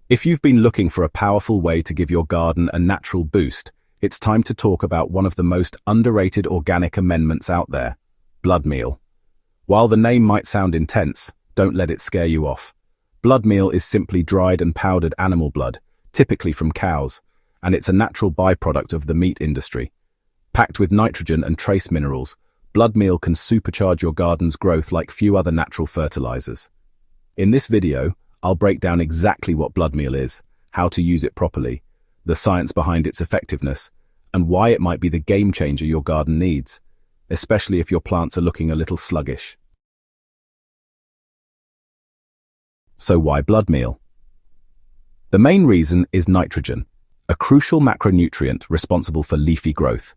If you've been looking for a powerful way to give your garden a natural boost, it's time to talk about one of the most underrated organic amendments out there, blood meal. While the name might sound intense, don't let it scare you off. Blood meal is simply dried and powdered animal blood, typically from cows, and it's a natural byproduct of the meat industry. Packed with nitrogen and trace minerals, blood meal can supercharge your garden's growth like few other natural fertilizers. In this video, I'll break down exactly what blood meal is, how to use it properly, the science behind its effectiveness, and why it might be the game changer your garden needs, especially if your plants are looking a little sluggish. So why blood meal? The main reason is nitrogen, a crucial macronutrient responsible for leafy growth.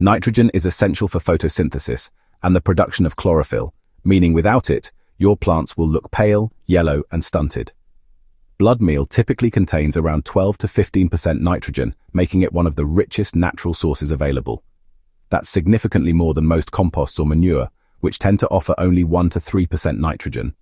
Nitrogen is essential for photosynthesis and the production of chlorophyll, meaning without it, your plants will look pale, yellow, and stunted. Blood meal typically contains around 12 to 15% nitrogen, making it one of the richest natural sources available. That's significantly more than most composts or manure, which tend to offer only 1 to 3% nitrogen.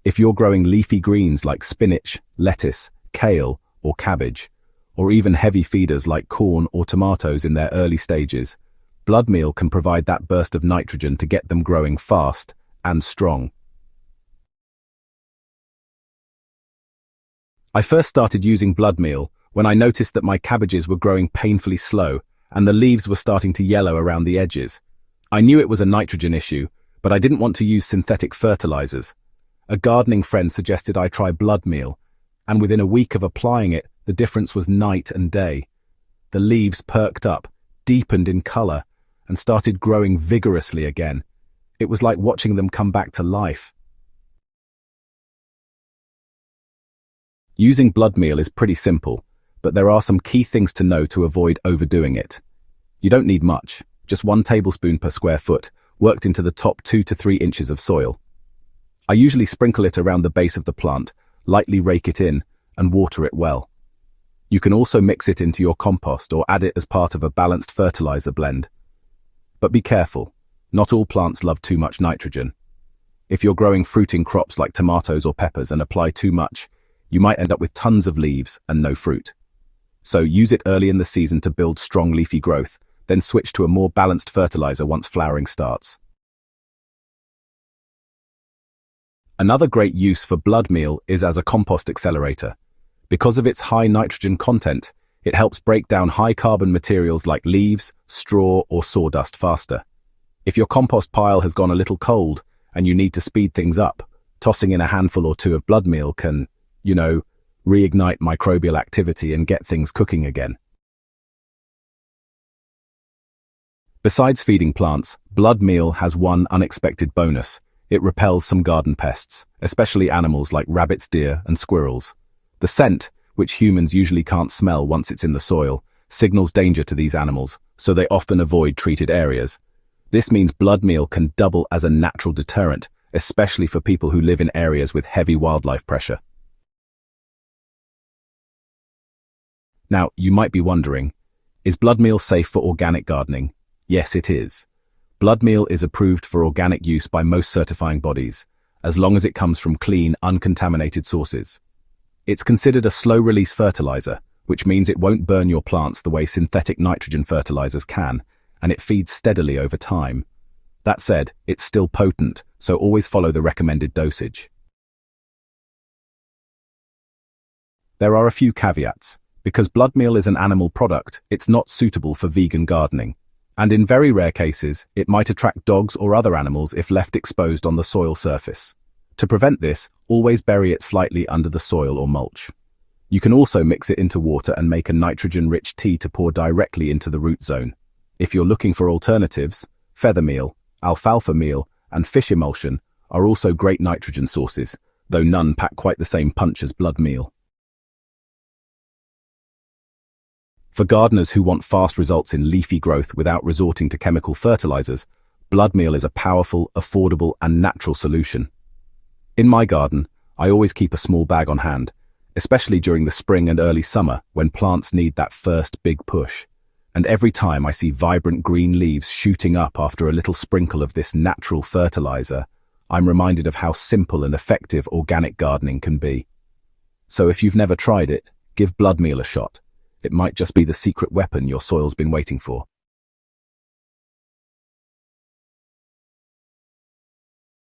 If you're growing leafy greens like spinach, lettuce, kale, or cabbage, or even heavy feeders like corn or tomatoes in their early stages, blood meal can provide that burst of nitrogen to get them growing fast and strong. I first started using blood meal when I noticed that my cabbages were growing painfully slow and the leaves were starting to yellow around the edges. I knew it was a nitrogen issue, but I didn't want to use synthetic fertilizers. A gardening friend suggested I try blood meal, and within a week of applying it, the difference was night and day. The leaves perked up, deepened in color, and started growing vigorously again. It was like watching them come back to life. Using blood meal is pretty simple, but there are some key things to know to avoid overdoing it. You don't need much, just 1 tablespoon per square foot, worked into the top 2 to 3 inches of soil. I usually sprinkle it around the base of the plant, lightly rake it in, and water it well. You can also mix it into your compost or add it as part of a balanced fertilizer blend. But be careful. Not all plants love too much nitrogen. If you're growing fruiting crops like tomatoes or peppers and apply too much, you might end up with tons of leaves and no fruit. So use it early in the season to build strong leafy growth, then switch to a more balanced fertilizer once flowering starts. Another great use for blood meal is as a compost accelerator. Because of its high nitrogen content, it helps break down high carbon materials like leaves, straw, or sawdust faster. If your compost pile has gone a little cold and you need to speed things up, tossing in a handful or 2 of blood meal can, reignite microbial activity and get things cooking again. Besides feeding plants, blood meal has one unexpected bonus. It repels some garden pests, especially animals like rabbits, deer, and squirrels. The scent, which humans usually can't smell once it's in the soil, signals danger to these animals, so they often avoid treated areas. This means blood meal can double as a natural deterrent, especially for people who live in areas with heavy wildlife pressure. Now, you might be wondering, is blood meal safe for organic gardening? Yes, it is. Blood meal is approved for organic use by most certifying bodies, as long as it comes from clean, uncontaminated sources. It's considered a slow-release fertilizer, which means it won't burn your plants the way synthetic nitrogen fertilizers can, and it feeds steadily over time. That said, it's still potent, so always follow the recommended dosage. There are a few caveats. Because blood meal is an animal product, it's not suitable for vegan gardening. And in very rare cases, it might attract dogs or other animals if left exposed on the soil surface. To prevent this, always bury it slightly under the soil or mulch. You can also mix it into water and make a nitrogen-rich tea to pour directly into the root zone. If you're looking for alternatives, feather meal, alfalfa meal, and fish emulsion are also great nitrogen sources, though none pack quite the same punch as blood meal. For gardeners who want fast results in leafy growth without resorting to chemical fertilizers, blood meal is a powerful, affordable, and natural solution. In my garden, I always keep a small bag on hand, especially during the spring and early summer when plants need that first big push. And every time I see vibrant green leaves shooting up after a little sprinkle of this natural fertilizer, I'm reminded of how simple and effective organic gardening can be. So if you've never tried it, give blood meal a shot. It might just be the secret weapon your soil's been waiting for.